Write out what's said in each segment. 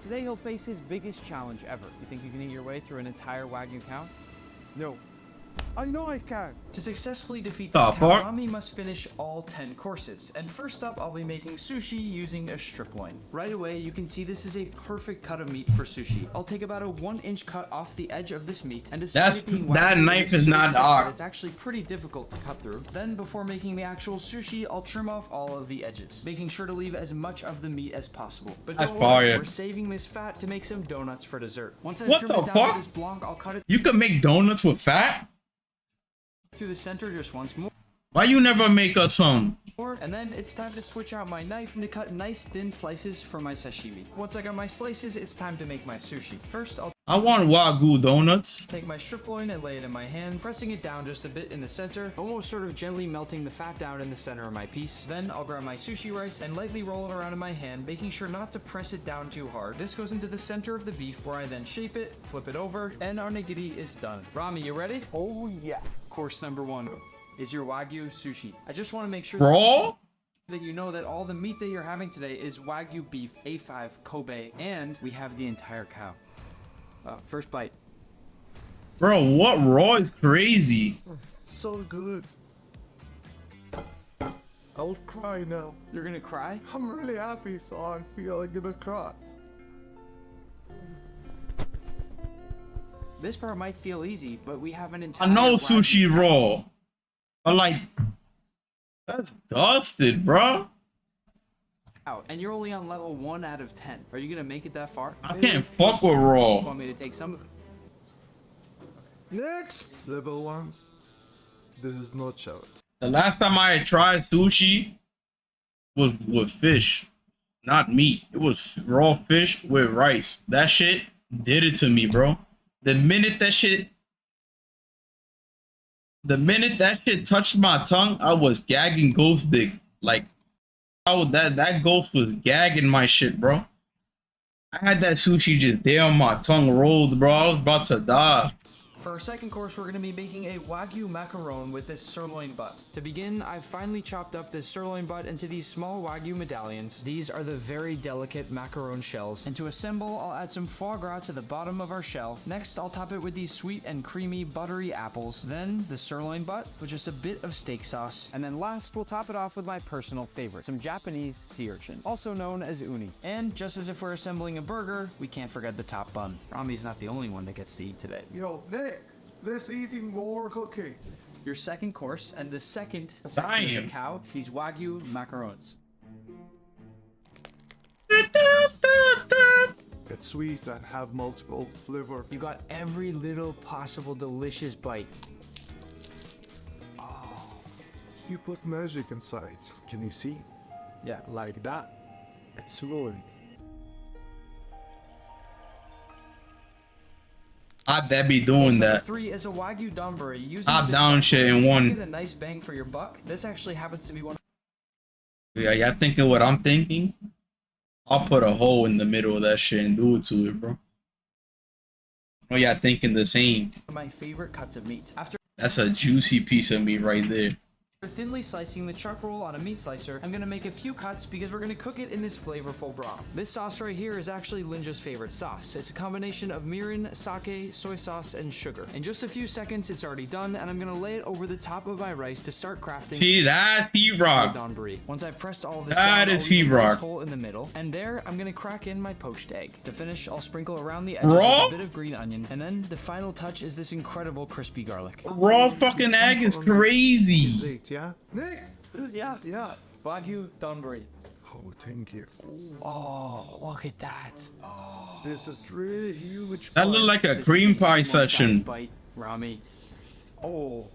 Today he'll face his biggest challenge ever. You think you can eat your way through an entire Wagyu cow? No. I know I can. To successfully defeat this cow, Rami must finish all 10 courses. And first up, I'll be making sushi using a strip loin. Right away, you can see this is a perfect cut of meat for sushi. I'll take about a 1-inch cut off the edge of this meat, and despite that knife is not arc. It's actually pretty difficult to cut through. Then, before making the actual sushi, I'll trim off all of the edges, making sure to leave as much of the meat as possible. But don't worry, we're saving this fat to make some donuts for dessert. Once I've trimmed it down to this block, I'll cut it. You can make donuts with fat? Through the center just once more. Why you never make us some? And then it's time to switch out my knife and to cut nice thin slices for my sashimi. Once I got my slices, it's time to make my sushi. First, I want Wagyu donuts. Take my strip loin and lay it in my hand, pressing it down just a bit in the center, almost sort of gently melting the fat down in the center of my piece. Then I'll grab my sushi rice and lightly roll it around in my hand, making sure not to press it down too hard. This goes into the center of the beef, where I then shape it, flip it over, and our nigiri is done. Rami, you ready? Oh yeah. Course number 1 is your Wagyu sushi. I just want to make sure that you know that all the meat that you're having today is Wagyu beef, A5, Kobe, and we have the entire cow. First bite. Bro, what raw is crazy? So good. I'll cry now. You're gonna cry? I'm really happy, so I feel I'm gonna cry. This part might feel easy, but we have an entire... I know sushi raw. But like, that's dusted, bro. And you're only on level 1 out of 10. Are you gonna make it that far? I can't fuck with raw. Want me to take some of it? Next, level 1. This is not showered. The last time I tried sushi was with fish, not meat. It was raw fish with rice. That shit did it to me, bro. The minute that shit touched my tongue, I was gagging ghost dick. Like, that ghost was gagging my shit, bro. I had that sushi just there on my tongue rolled, bro. I was about to die. For our second course, we're going to be making a Wagyu Macaron with this sirloin butt. To begin, I've finely chopped up this sirloin butt into these small Wagyu medallions. These are the very delicate macaron shells. And to assemble, I'll add some foie gras to the bottom of our shell. Next, I'll top it with these sweet and creamy buttery apples. Then, the sirloin butt with just a bit of steak sauce. And then last, we'll top it off with my personal favorite, some Japanese sea urchin, also known as uni. And just as if we're assembling a burger, we can't forget the top bun. Rami's not the only one that gets to eat today. Yo, Nick. Let's eating more cookie. Your second course and the second section of the cow, these Wagyu macarons. It's sweet and have multiple flavor. You got every little possible delicious bite. Oh, you put magic inside. Can you see? Yeah, like that. It's rolling. I'd be doing that. 3 is a Wagyu donburi. Top down shit in one. Get a nice bang for your buck. This actually happens to be one. Yeah, y'all thinking what I'm thinking? I'll put a hole in the middle of that shit and do it to it, bro. Oh, y'all thinking the same. My favorite cuts of meat. That's a juicy piece of meat right there. After thinly slicing the chuck roll on a meat slicer, I'm gonna make a few cuts because we're gonna cook it in this flavorful broth. This sauce right here is actually Linja's favorite sauce. It's a combination of mirin, sake, soy sauce, and sugar. In just a few seconds, it's already done, and I'm gonna lay it over the top of my rice to start crafting. See, that's heat rock. Donburi. Once I've pressed all of this that down, is heat rock. Hole in the middle, and there I'm gonna crack in my poached egg. To finish, I'll sprinkle around the edges with a bit of green onion, and then the final touch is this incredible crispy garlic. Raw fucking egg is crazy. Yeah, Nick. Yeah. Wagyu donburi. Oh, thank you. Oh, look at that. Oh, this is really huge. That looked like a cream pie session. Bite, Rami. Oh.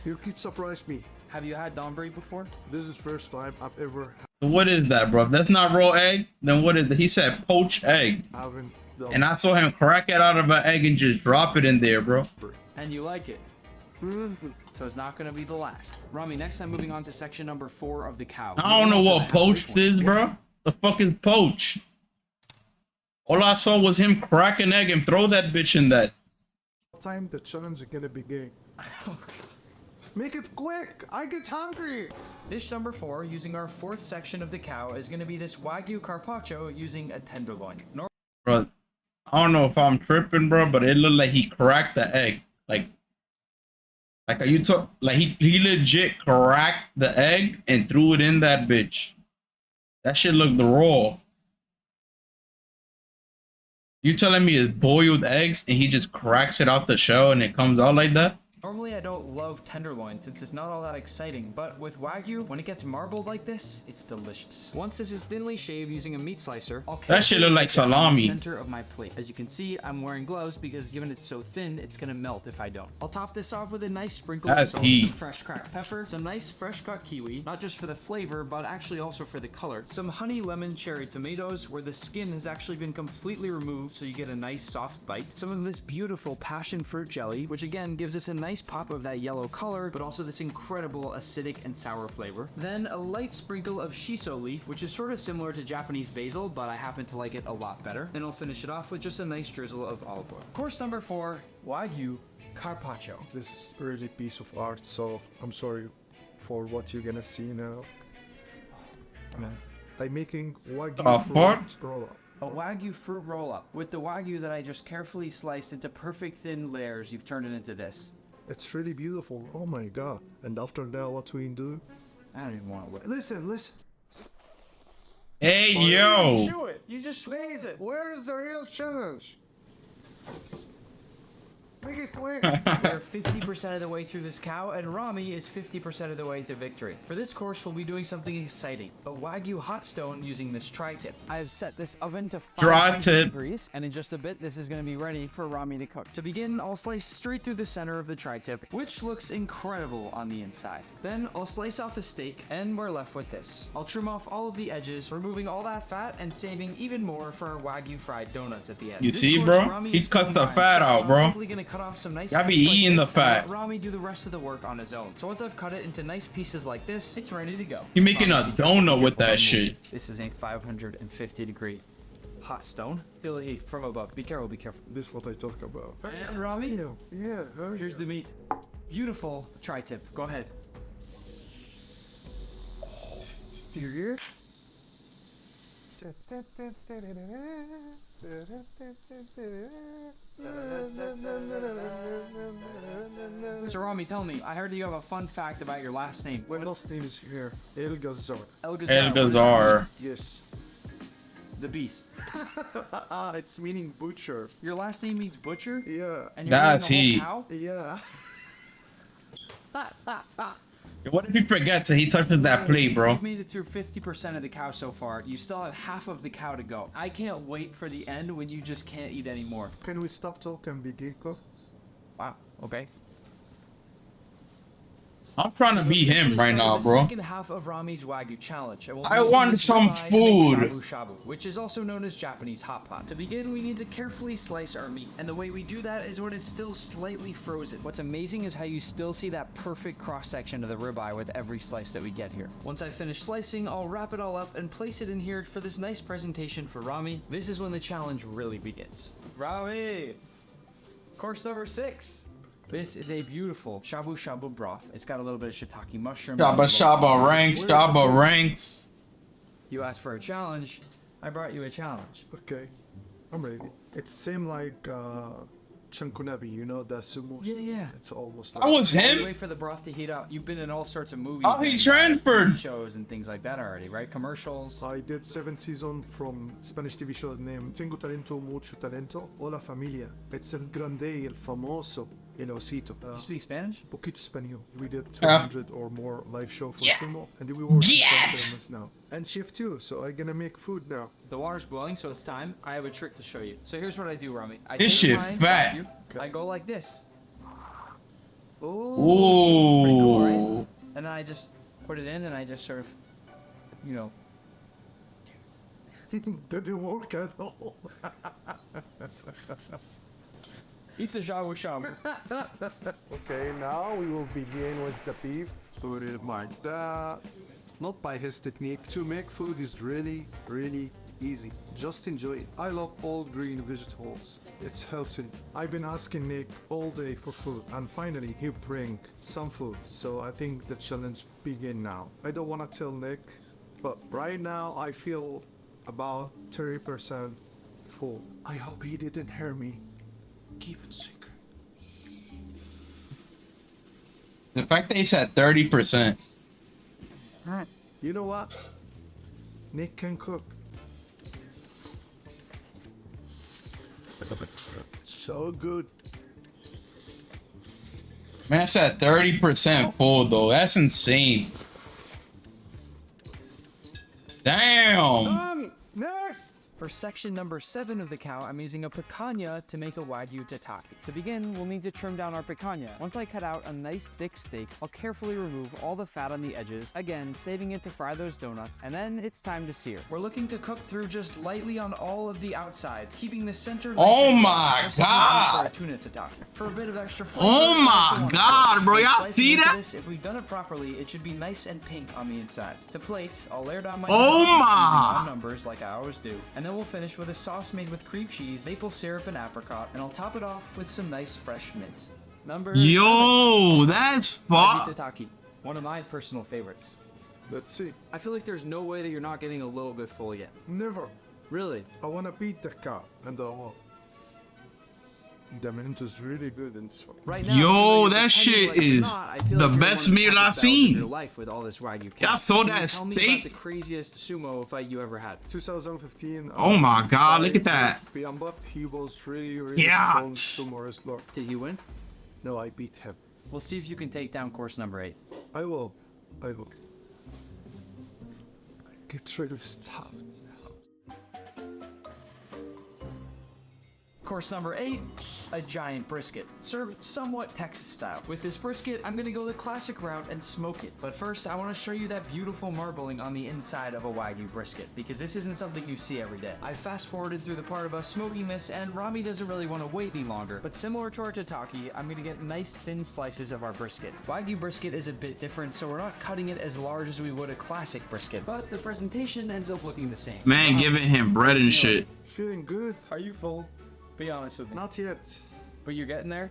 You keep surprising me. Have you had donburi before? This is first time I've ever. So what is that, bro? If that's not raw egg, then what is it? He said poached egg. And I saw him crack it out of an egg and just drop it in there, bro. And you like it. So it's not gonna be the last. Rami, next time moving on to section number 4 of the cow. I don't know what poached is, bro. The fuck is poach? All I saw was him crack an egg and throw that bitch in that. Time the challenge is gonna begin. Make it quick. I get hungry. Dish number 4, using our 4th section of the cow, is going to be this Wagyu carpaccio using a tenderloin. Bro, I don't know if I'm tripping, bro, but it looked like he cracked the egg. Like you took, like he legit cracked the egg and threw it in that bitch. That shit looked raw. You telling me it's boiled eggs and he just cracks it out the shell and it comes out like that? Normally I don't love tenderloin since it's not all that exciting, but with Wagyu, when it gets marbled like this, it's delicious. Once this is thinly shaved using a meat slicer, I'll that shit look like salami. Center of my plate. As you can see, I'm wearing gloves because given it's so thin, it's gonna melt if I don't. I'll top this off with a nice sprinkle of salt, some fresh cracked pepper, some nice fresh cut kiwi, not just for the flavor, but actually also for the color. Some honey lemon cherry tomatoes where the skin has actually been completely removed so you get a nice soft bite. Some of this beautiful passion fruit jelly, which again gives us a nice pop of that yellow color, but also this incredible acidic and sour flavor. Then a light sprinkle of shiso leaf, which is sort of similar to Japanese basil, but I happen to like it a lot better. Then I'll finish it off with just a nice drizzle of olive oil. Course number 4, Wagyu carpaccio. This is really piece of art, so I'm sorry for what you're gonna see now. I'm making Wagyu fruit roll-up. A Wagyu fruit roll-up. With the Wagyu that I just carefully sliced into perfect thin layers, you've turned it into this. It's really beautiful. Oh my god. And after that, what we do? I don't even want to wait. Listen. Hey, yo. You chew it. You just squeeze it. Where is the real challenge? Make it quick. We're 50% of the way through this cow, and Rami is 50% of the way to victory. For this course, we'll be doing something exciting. A Wagyu Hot Stone using this tri-tip. I've set this oven to 500 degrees, and in just a bit, this is going to be ready for Rami to cook. To begin, I'll slice straight through the center of the tri-tip, which looks incredible on the inside. Then I'll slice off a steak, and we're left with this. I'll trim off all of the edges, removing all that fat, and saving even more for our Wagyu fried donuts at the end. You see, bro? He cuts the fat out, bro. Off some nice Y'all be eating the fat. Rami do the rest of the work on his own. So once I've cut it into nice pieces like this, it's ready to go. You making a donut with that shit. This is a 550-degree hot stone. Feel the heat from above. Be careful, be careful. This is what I talk about. And Rami, yeah. here's the meat. Beautiful tri-tip. Go ahead. Your ear. So Rami, tell me, I heard you have a fun fact about your last name. My last name is here, El Gazar. El Gazar. Yes. The beast. It's meaning butcher. Your last name means butcher? Yeah. And that's he. Yeah. What if he forgets and he touches that plate, bro? You've made it through 50% of the cow so far. You still have half of the cow to go. I can't wait for the end when you just can't eat anymore. Can we stop talking and begin cook? Wow. Okay. I'm trying to be him right now, bro. The second half of Rami's Wagyu challenge. I want some food. Shabu Shabu, which is also known as Japanese hot pot. To begin, we need to carefully slice our meat, and the way we do that is when it's still slightly frozen. What's amazing is how you still see that perfect cross section of the ribeye with every slice that we get here. Once I finish slicing, I'll wrap it all up and place it in here for this nice presentation for Rami. This is when the challenge really begins. Rami, course number 6. This is a beautiful shabu shabu broth. It's got a little bit of shiitake mushroom. Shaba ranks. You asked for a challenge. I brought you a challenge. Okay, I'm ready. It's same like Chankunabi, you know, the Sumo. Yeah. It's almost That like was him? Wait for the broth to heat up. You've been in all sorts of movies. Oh, he and, transferred. TV shows and things like that already, right? Commercials. I did 7 seasons from Spanish TV show named Tengo Talento, Mucho Talento, Hola Familia. It's el grande, el famoso, el osito. You speak Spanish? Poquito español. We did 200 or more live show for Sumo, and we were famous now. And chef too, so I'm gonna make food now. The water's boiling, so it's time. I have a trick to show you. So here's what I do, Rami. This shit fat. I go like this. Ooh. Pretty cool, right? And then I just put it in, and I just sort of, you know. Didn't work at all. Eat the shabu shabu. Okay, now we will begin with the beef. Put it like that. Not by his technique. To make food is really, really easy. Just enjoy it. I love all green vegetables. It's healthy. I've been asking Nick all day for food, and finally he bring some food. So I think the challenge begin now. I don't want to tell Nick, but right now I feel about 30% full. I hope he didn't hear me. Keep it secret. The fact that he said 30%. You know what? Nick can cook. So good. Man, I said 30% full though. That's insane. Damn. Next. For section number 7 of the cow, I'm using a picanha to make a Wagyu tataki. To begin, we'll need to trim down our picanha. Once I cut out a nice thick steak, I'll carefully remove all the fat on the edges, again, saving it to fry those donuts, and then it's time to sear. We're looking to cook through just lightly on all of the outsides, keeping the center nice Oh and my just as we do God. for a tuna tataki. For a bit of extra flavor, Oh I my also want to God, cook. bro, When y'all slicing see into that? this, if we've done it properly, it should be nice and pink on the inside. To plate, I'll layer down my Oh tataki my. using odd numbers like I always do, and then we'll finish with a sauce made with cream cheese, maple syrup, and apricot, and I'll top it off with some nice fresh mint. Number 7, Yo, that's Wagyu fuck. tataki, one of my personal favorites. Let's see. I feel like there's no way that you're not getting a little bit full yet. Never. Really? I want to beat the cow and the hog. The mint is really good in this one. Right now, Yo, whether you're that pretending shit like it or is not, I feel the like you're best one of the meal I've happiest hours of seen. your life with all this Wagyu cow. Y'all saw Can you that tell me about steak? the craziest sumo fight you ever had? 2015. Oh my God, look at that. But he was really Yeah. strong sumo wrestler. Did he win? No, I beat him. We'll see if you can take down course number 8. I will. Get rid of stuff. Course number 8, a giant brisket, served somewhat Texas style. With this brisket, I'm gonna go the classic route and smoke it. But first, I wanna show you that beautiful marbling on the inside of a Wagyu brisket, because this isn't something you see every day. I fast forwarded through the part of us smoking this, and Rami doesn't really wanna wait any longer, but similar to our tataki, I'm gonna get nice thin slices of our brisket. Wagyu brisket is a bit different, so we're not cutting it as large as we would a classic brisket, but the presentation ends up looking the same. Man, giving him bread and shit. Feeling good? Are you full? Be honest with me. Not yet. But you're getting there?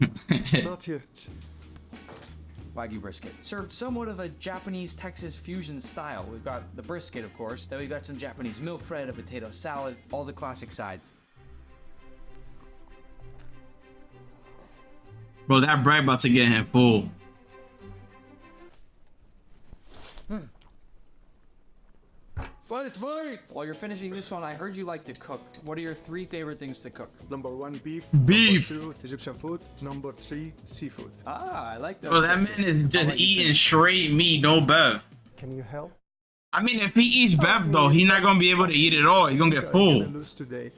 Not yet. Wagyu brisket. Served somewhat of a Japanese Texas fusion style. We've got the brisket, of course, then we've got some Japanese milk bread, a potato salad, all the classic sides. Bro, that bread about to get him full. Fight! While you're finishing this one, I heard you like to cook. What are your 3 favorite things to cook? Number 1, beef. Beef. Number 2, Egyptian food. Number 3, seafood. Ah, I like those. Bro, that man is just eating straight meat, no beef. Can you help? I mean, if he eats beef though, he's not gonna be able to eat it all. He's gonna get I'm full. gonna lose today.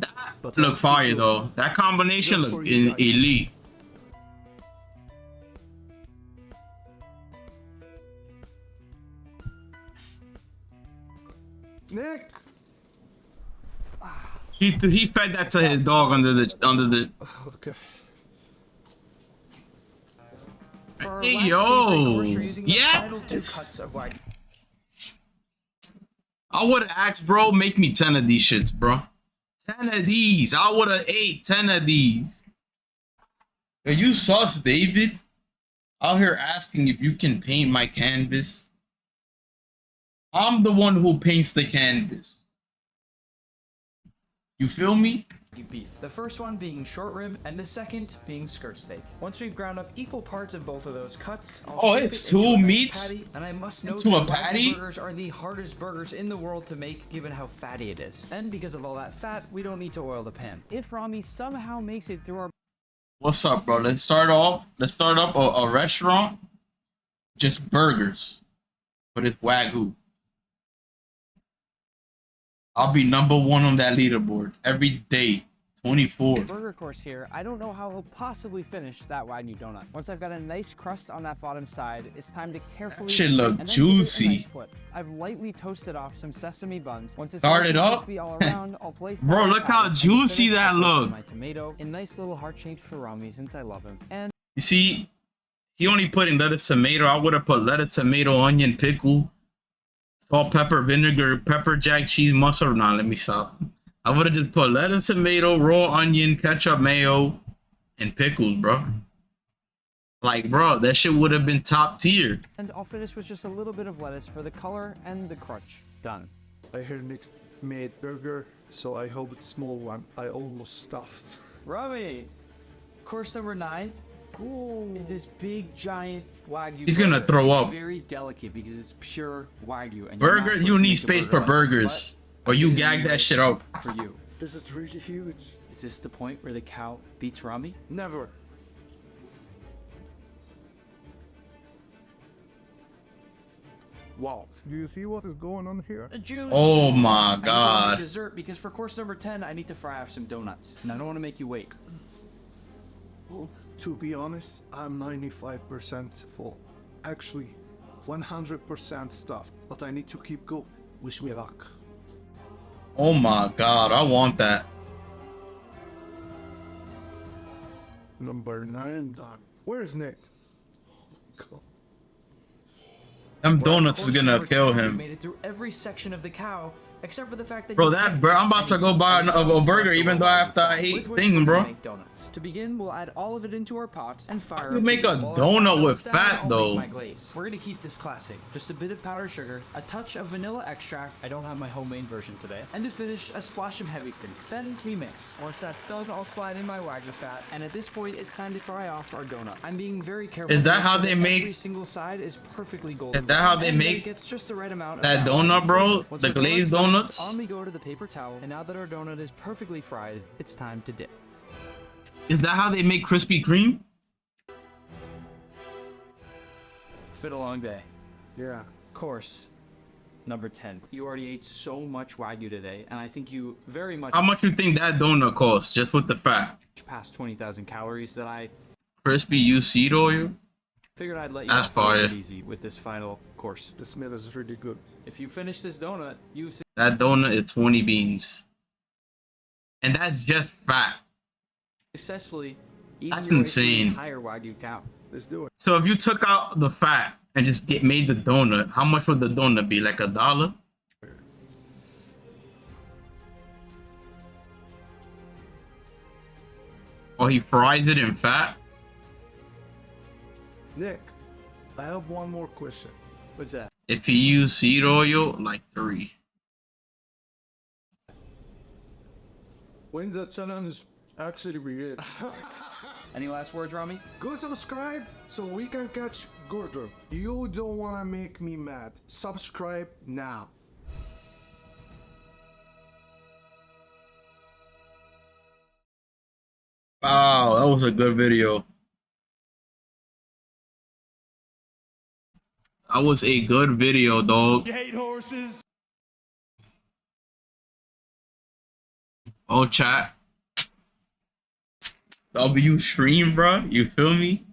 That look fire though. That combination look elite. Nick. He fed that to his dog under the. Okay. For our Hey, last yo. savory course, we're using the Yes. final 2 cuts of Wagyu. I would have asked, bro, make me 10 of these shits, bro. 10 of these. I would have ate 10 of these. Are you sus, David? Out here asking if you can paint my canvas. I'm the one who paints the canvas. You feel me? Beef. The first one being short rib, and the second being skirt steak. Once we've ground up equal parts of both of those cuts, I'll shape it's it into 2 a nice meats patty, and I must note into a that Wagyu patty? burgers are the hardest burgers in the world to make, given how fatty it is. And because of all that fat, we don't need to oil the pan. If Rami somehow makes it through our What's up, bro? Let's start up a restaurant. Just burgers. But it's Wagyu. I'll be number 1 on that leaderboard every day. 24. burger course here, I don't know how he'll possibly finish that Wagyu donut. Once I've got a nice crust on that bottom side, it's time to carefully Shit look and then give it a juicy. nice flip. I've lightly toasted off some sesame buns. Once it's Start nice it and up. crispy all around, I'll place Bro, that on look top how and juicy finish, that I'll place look. My tomato, a nice little heart shape for Rami since I love him. And You see, He only put in lettuce, tomato. I would have put lettuce, tomato, onion, pickle, salt, pepper, vinegar, pepper jack, cheese, mustard. Nah, let me stop. I would have just put lettuce, tomato, raw onion, ketchup, mayo, and pickles, bro. Like, bro, that shit would have been top tier. And I'll finish with just a little bit of lettuce for the color and the crunch. Done. I hear Nick made burger, so I hope it's small one. I almost stuffed. Rami, course number 9. Ooh, is this big giant Wagyu. He's gonna throw up. It's very delicate because it's pure Wagyu. And Burger, you need space for burgers, or you gag that shit out. For you. This is really huge. Is this the point where the cow beats Rami? Never. Wow. Do you see what is going on here? The juice. Oh my I need to god. make dessert because for course number 10, I need to fry off some donuts, and I don't want to make you wait. Well, to be honest, I'm 95% full. Actually, 100% stuffed. But I need to keep going. Wish me luck. Oh my god, I want that. Number 9 done. Where's Nick? Cool. Them donuts is Course gonna number kill 10, we him. made it through every section of the cow, except for the fact that Bro, you that can't bro, use I'm about to any go buy of a the burger even though after I with ate which thing, we're bro. gonna make donuts. To begin, we'll add all of it into our pot and fire. You it. make a While our donut fire with is down, fat, I'll though. make my glaze. We're gonna keep this classic. Just a bit of powdered sugar, a touch of vanilla extract. I don't have my homemade version today. And to finish, a splash of heavy cream. Then we mix. Once that's done, I'll slide in my Wagyu fat. And at this point, it's time to fry off our donut. I'm being very careful. Is to that make how sure they make- every single side is perfectly golden. Is that how brown, they and that make it gets just the right amount of that fat. donut, bro? Once The our glazed donut's finished, donuts? on we go to the paper towel, and now that our donut is perfectly fried, it's time to dip. Is that how they make Krispy Kreme? It's been a long day. Yeah. Course number 10. You already ate so much Wagyu today, and I think you very much How much you think that donut costs just with the fat? passed 20,000 calories that I Crispy used seed oil? figured I'd let you That's off a little fire. bit easy with this final course. The smell is really good. If you finish this donut, you've That donut is 20 beans. And that's just fat. successfully eaten That's your way through insane. the entire Wagyu cow. Let's do it. So if you took out the fat and just made the donut, how much would the donut be? Like $1? Or he fries it in fat? Nick, I have one more question. What's that? If he used seed oil, like 3. When's that challenge actually begin? Any last words, Rami? Go subscribe so we can catch Gordon. You don't wanna make me mad. Subscribe now. Wow, that was a good video. That was a good video, dog. You hate horses? Oh, chat. W stream, bro. You feel me?